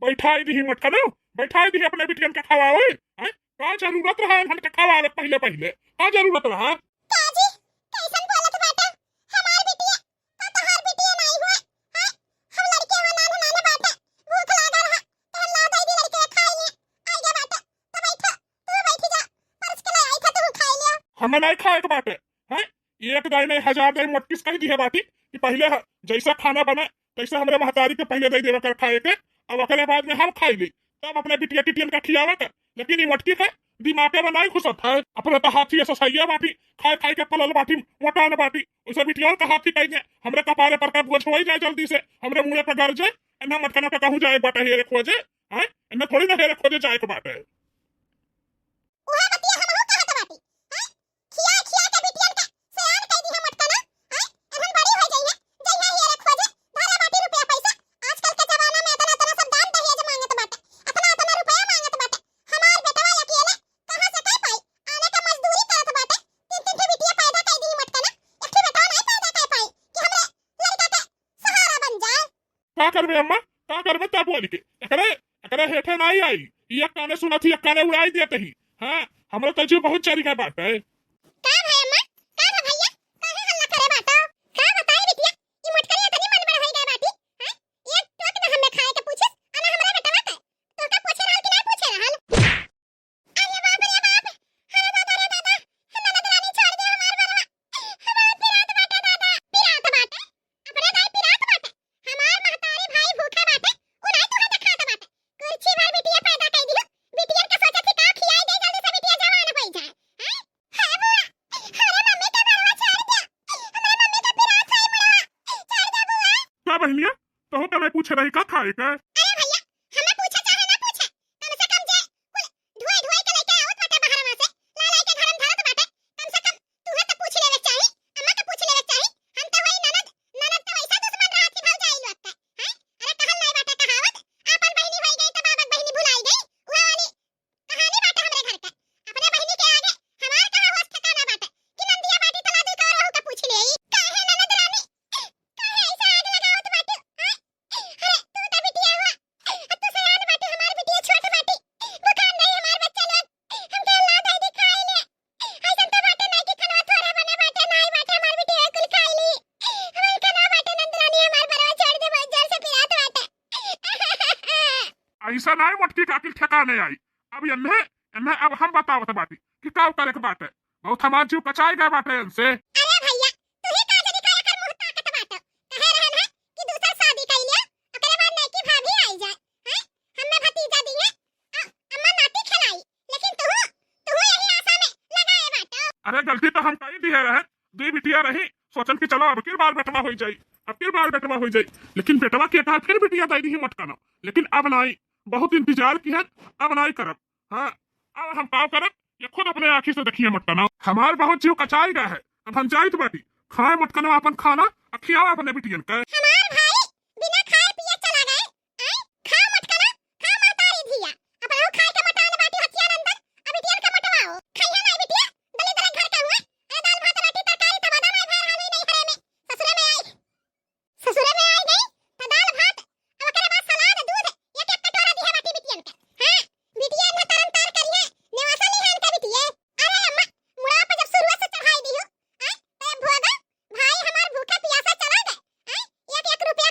बैठाई दी मटका ना, बैठाई दी अपने बिटियन के खवावे हैं। का जरूरत रहा हम के खवावे पहले पहले, का जरूरत रहा? काजी कैसन बोलत बाटा? हमार बिटिया का तोहार बिटिया नहीं हुआ है। हम लड़के हो नान नाने बाटा, भूख लागा रहा तो ला दई दी लड़के खाई ले। आई जा बाटा, तो बैठो, तू बैठी जा, परस के ले आई था तू खाई ले। हमें नहीं खाए के बाटे हैं। एक दाई नहीं 1000 दाई मटकिस कही दी है बाटी कि पहले जैसा खाना बने तैसा हमरे महतारी के पहले दई देवे कर खाए के, अब ओकरे बाद में हम खाई ली तब अपने बिटिया टिटियन का खियावे के। लेकिन ये मटकी है दिमागे में नहीं घुसत है। अपने तो हाथी ऐसा सही बाटी खाए खाए के पलल बाटी मोटा न बाटी उसे बिटिया का हाथी कही हमरे कपारे पर का बोझ हो जाए जल्दी से हमरे मुंह पे गड़ जाए। एना मटकना के कहूं जाए बाटे हेरे खोजे हैं, एना थोड़ी ना हेरे खोजे जाए के बाटे। उहा बतिया हमहु कहत बाटी हैं। खिया खिया के बिटियन का सयान कह दी हम मटकना हैं। एहन बड़ी हो जाई है जइहा हेरे खोजे धारा बाटी रुपया पैसा। आजकल के जमाना में इतना इतना सब दान दहेज मांगत बाटे, इतना इतना रुपया मांगत बाटे। हमार बेटवा अकेले कहां से कह पाई? आने का मजदूरी करत बाटे, तीन तीन ठे बिटिया पैदा कह दी मटकना, एक ठे बेटा नहीं पैदा कह पाई कि हमरे लड़का के सहारा बन जाए। का करबे अम्मा, का करबे तब बोल के एकरे एकरे हेठे नहीं आई। ये काने सुनत ही काने उड़ाई देते ही हां। हमरो तजु बहुत चरी का बात है। का भाई अम्मा, का है भैया, काहे हल्ला करे बाटा? का बताए बिटिया ई मटकरिया तनी मन बढ़ गई बाटी हैं। एक टोक न हमें खाए के पूछे अना हमरा बेटवा के तो का पूछे रहल कि नहीं पूछे रहल? अरे बाप रे बाप, अरे दादा रे दादा, ननद रानी छोड़ दे हमार बरवा। हमार पिरात बाटे दादा, पिरात बाटे अपने दाई पिरात बाटे। हमार महतारी भाई भूखे बाटे उ नहीं तुहे देखात बाटे। कुर्सी भर बिटिया पैदा कई दियो, बिटिया के सोचत ही का खियाई दे जल्दी से बिटिया जवान हो जाए हैं। हां बुआ, अरे मम्मी का बरवा छोड़ दे, हमरा मम्मी का पिरात है बुआ, छोड़ दे बुआ। का बहनिया तो का मैं पूछ रही का खाए का? अरे भैया हमें पूछे चाहे ना पूछे, कम से कम जे कुल धोए धोए के लेके आवत बाटे बाहर में से ला ला के घरम धरत बाटे, कम से कम तुहे तो पूछ लेवे चाही, अम्मा के पूछ लेवे चाही। हम तो वही ननद ननद तो ऐसा दुश्मन रहत कि भाग जाई लोग के हैं। अरे कहल नहीं बाटे कहावत, आपन बहिनी होई गई तो बाबक बहिनी भुलाई गई, उहा वाली कहानी बाटे हमरे घर के। अपने बहिनी के आगे हमार कहां होश ठिकाना बाटे कि नंदिया बाटी तला दे का रहू का पूछ ले। काहे ननद रानी काहे ऐसा आग लगावत बाटे हैं? अरे तू तो बिटिया हुआ, तू सयान बाटी, हमार बिटिया छोट बाटी, बुखार नहीं हमार बच्चा लोग, हमके अल्लाह दे दी खाई ले। ऐसन तो बाटे नहीं कि खनवा थोड़ा बने बाटे नहीं बाटे हमार बिटिया कुल खाई ली। हमार कना बाटे नंदरानी हमार बरवा छोड़ दे बहुत जोर से पिरात बाटे। ऐसा नहीं मटकी का किल ठिकाने आई। अब इन्हें इन्हें अब हम बतावत बाटी कि का करे के बाटे। बहुत हमार जीव कचाई गए बाटे इनसे। अरे भैया तू ही का जदी का एकर मुंह ताकत बाटे, कहे रहन है कि दूसरा शादी कर लिया ओकरे बाद नहीं कि भाभी आई जाए हैं। हमें भतीजा दिए अम्मा नाती खिलाई, लेकिन तू यही आशा में लगाए बाटे। अरे गलती तो हम कही दी है रहे, दी बिटिया रही सोचन की चलो अब की बार बेटवा हो जाई, अब की बार बेटवा हो जाई। लेकिन बेटवा के कहा फिर बिटिया दे दी मटकाना। लेकिन अब नहीं, बहुत इंतजार की है, अब नहीं करब। हाँ अब हम का करब ये खुद अपने आंखी से देखिए मटकाना। हमार बहुत जीव कचाई गया है, अब हम जाइत बाटी खाए मटकाना अपन खाना खियावा अपने बिटियन के। हमार भाई बिना खाए पिए चला गए हैं। खा मत कना, खा मातारी धिया अपना खाए के मटान बाटी हथिया नंदन अभी दियर के मटवाओ खाइया नहीं बिटिया दली दले घर का हुआ। अरे दाल भात रोटी तरकारी तबादा में भाई हाली नहीं हरे में ससुरे में आई गई तो दाल भात अब ओकरे बाद सलाद दूध एक एक कटोरा दी है बाटी बिटियन के। हां बिटिया ने तरन तार करिए नेवासा लिहान का बिटिया। अरे अम्मा मुड़ा पे जब शुरू से चढ़ाई दी हो हैं तो भोगा भाई हमार भूखे प्यासा चला गए हैं। एक एक रुपया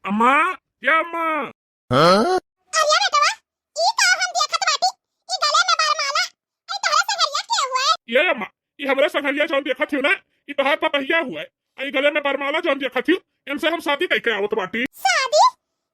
अम्मा, या अम्मा। अरे बेटवा ई का हम देखत बाटी ई गले में बरमाला आई तोहरा से घरिया के हुआ है। ये अम्मा, ये हमरे संगरिया जौन देखत हियो ना, ई तोहार पतहिया हुआ है। आई गले में बरमाला जौन देखत हियो, इनसे हम शादी कइके आवत बाटी। शादी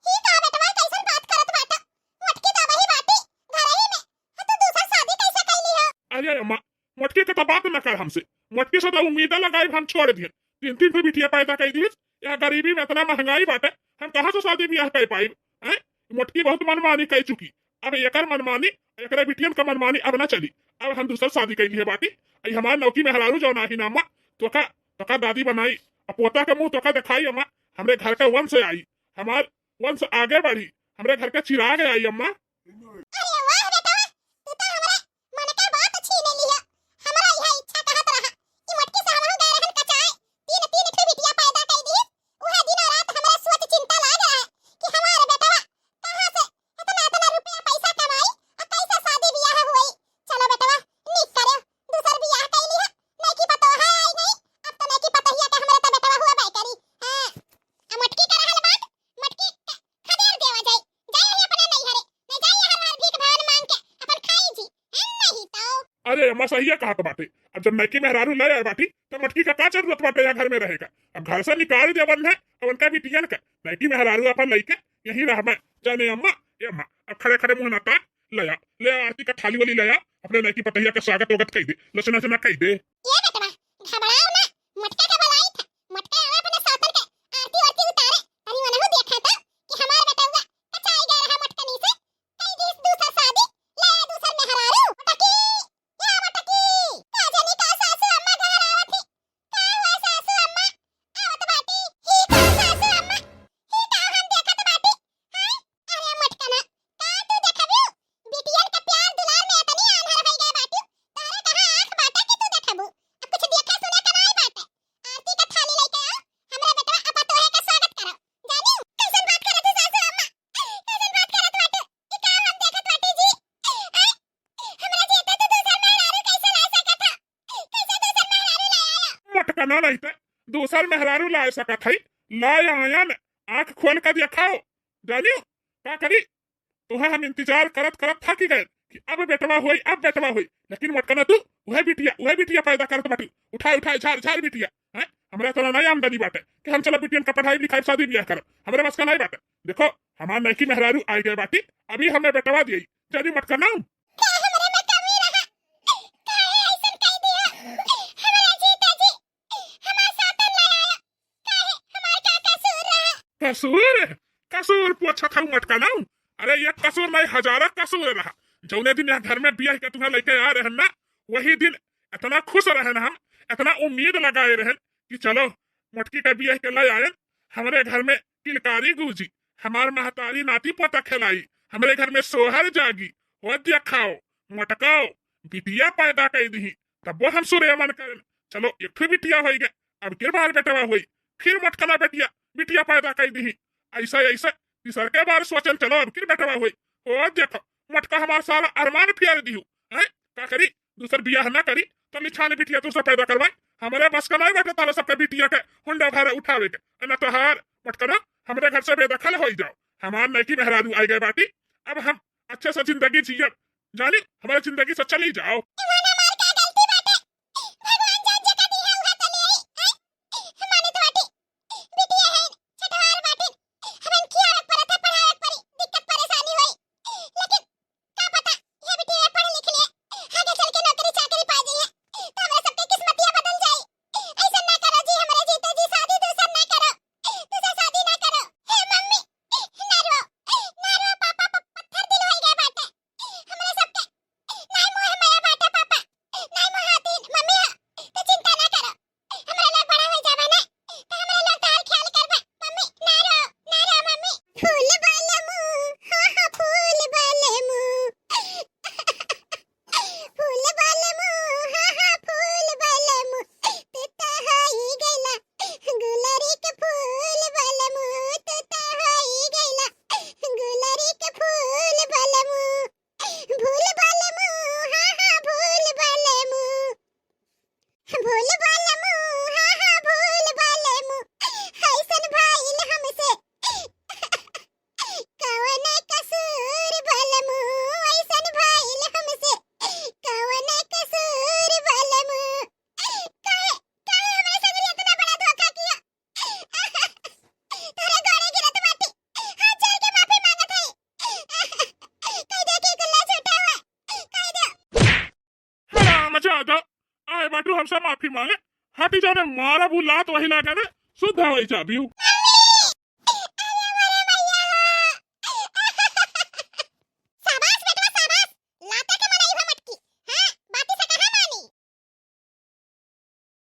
ही का बेटवा कैसन बात करत बाटा मटकी दबही बाटी घर ही में तू दूसरा शादी कैसे कैली है। अरे अम्मा, मटकी के तो बात न कर हमसे। मटकी से तो उम्मीद लगाई हम छोड़ दिए। तीन तीन फिर बिटिया पैदा कर दी। यह गरीबी में इतना महंगाई बाटे, हम कहाँ से शादी ब्याह कर पाई। मटकी बहुत मनमानी कर चुकी। अब एकर मनमानी एकरा बिटियन का मनमानी अब न चली। अब हम दूसर शादी कैली है बाटी। आई हमार नौकी में हरारू जो नाही ना अम्मा, तोका दादी बनाई। अब पोता के मुंह तोका दिखाई अम्मा। हमरे घर का वंश आई, हमार वंश आगे बढ़ी, हमरे घर के चिराग आई अम्मा। अरे वाह बेटवा तू तो हमरे मन के बात छीन ली है। हमरा यह इच्छा कहत रहा कि मटकी से हमहु गए रहन कचाए तीन तीन ठे बिटिया पैदा कर दी। उहे दिन रात हमरा सोच चिंता लाग रहा है कि हमारे बेटवा कहां से इतना रुपया पैसा कमाई और कैसे शादी ब्याह हुई। चलो बेटवा निक करे दूसर ब्याह कैली है नहीं की पतो है आई नहीं। अब तो नहीं की पतहिया के हमरे तो बेटवा हुआ बैकरी। हां आ मटकी का रहल बात मटकी खदेर देवा जाए जाए ही अपने नहीं हरे नहीं जाइए हर हर भीख भावन मांग के अपन खाई जी नहीं तो। अरे अम्मा सही है कहा बाटे। अब जब नैकी मेहरारू ले आए बाटी तो मटकी का जरूरत बाटे यहाँ घर में रहेगा। अब घर से निकाल दे बंद है अब उनका बिटियन का नैकी मेहरारू अपन लइके यही रह मैं जाने अम्मा। ये अम्मा अब खड़े खड़े मुंह ना ताक ले आ आरती का थाली वाली ले आ अपने नैकी पतहिया का स्वागत वगत कह दे लसना चना कह दे। ये बेटवा घबराओ ना मटका के भलाई था मटका आवे अपने सातर के आरती वारती उतारे तनी मनहु देखा था कि हमार बेटा हुआ कचाई गया रहा मटकनी से कई दिस दूसर शादी ले दूसर मेहरारू मटकी या मटकी का जानी का सासू अम्मा घर आवत थी का हुआ सासू अम्मा आवत बाटी ही का सासू अम्मा ही का हम देखत बाटी हाय अरे मटकना का तू देखबियो बिटियन के प्यार दुलार में इतनी आंधर हो गए बाटी तारे कहां आंख बाटा कि तू देखबू अब कुछ देखा सुना के नहीं बाटे। आरती का थाली लेके आओ हमरे बेटवा अपा तोहे का स्वागत करो जानियो कैसन बात करत है सासू अम्मा कैसन बात करत बाटे ई का हम देखत बाटी जी हमरा जेता तो दूसर मेहरारू कैसे ला सकत था कैसे दूसर मेहरारू ले आया। मटका ना नहीं थे दूसर मेहरारू ला सकत है लाए आया न आंख खोल कर दिखाओ जानियो क्या करी। तुम्हें हम इंतजार करत करत थक गए कि अब बेटवा हुई लेकिन मटकना तू वह बिटिया पैदा करत बाटी उठाए झार झार बिटिया है। हमरा तो नहीं आमदनी बाटे कि हम चलो बिटियन का पढ़ाई लिखाई शादी ब्याह करब हमरे बस का नहीं बाटे। देखो हमार नैकी मेहरारू आई गए बाटी अभी हमें बेटवा दिए जानी मटकना का हमरे में कमी रहा काहे ऐसन कह दिया हमरा जीता जी हमार सातन ले आया काहे हमार का कसूर रहा। कसूर पूछा था मटकना। अरे ये कसूर नहीं हजारों कसूर रहा। जौने दिन यहाँ घर में बियाह के तुम्हें लेके आ रहे ना वही दिन इतना खुश रहे हम इतना उम्मीद लगाए रहे कि चलो मटकी का बियाह के ले आए हमारे घर में किलकारी गूंजी हमार महतारी नाती पोता खिलाई हमारे घर में सोहर जागी वद्य खाओ मटकाओ बिटिया पैदा कर दी तब वो हम सूर्य मन करें चलो एक बिटिया हो गए अब के बार बेटवा हुई फिर मटकना बिटिया पैदा कर दी ऐसा तीसर के बार सोचन चलो अब फिर बेटवा हुई ओ देखो मटका हमारा सारा अरमान फियर दी है का करी दूसर बियाह ना करी तो निछाने बिटिया दूसरा पैदा करवाई हमारे बस का नहीं बैठा तारा सबके बिटिया के हुंडा भाड़ा उठावे के न तो हार मटकना हमारे घर से बेदखल हो जाओ। हमार नैकी मेहरारू आई गए बाटी अब हम अच्छे से जिंदगी जिये जानी हमारे जिंदगी से चली जाओ। इवाना मार का गलती बाटे भगवान जान जे कदी है उहा तले आई है माने तो बाटी बिटिया है छठवार बाटी हमन किया परत पढ़ाए परी दिक्कत परेशानी हुई लेकिन का पता ये बिटिया पढ़ लिख ले आगे चल के नौकरी चाकरी पा जाई है तो हमरे सबके किस्मतियां बदल जाई। ऐसा ना करो जी हमारे जीते जी शादी दूसर ना करो दूसर शादी ना करो हे मम्मी ना रो पापा पत्थर दिल हो गए बाटे हमरे सबके नहीं मोह माया बाटे पापा बाटू हमसे माफी मांगे हटी जाने मारा बुलात वही ना करे शुद्ध हो जाबियो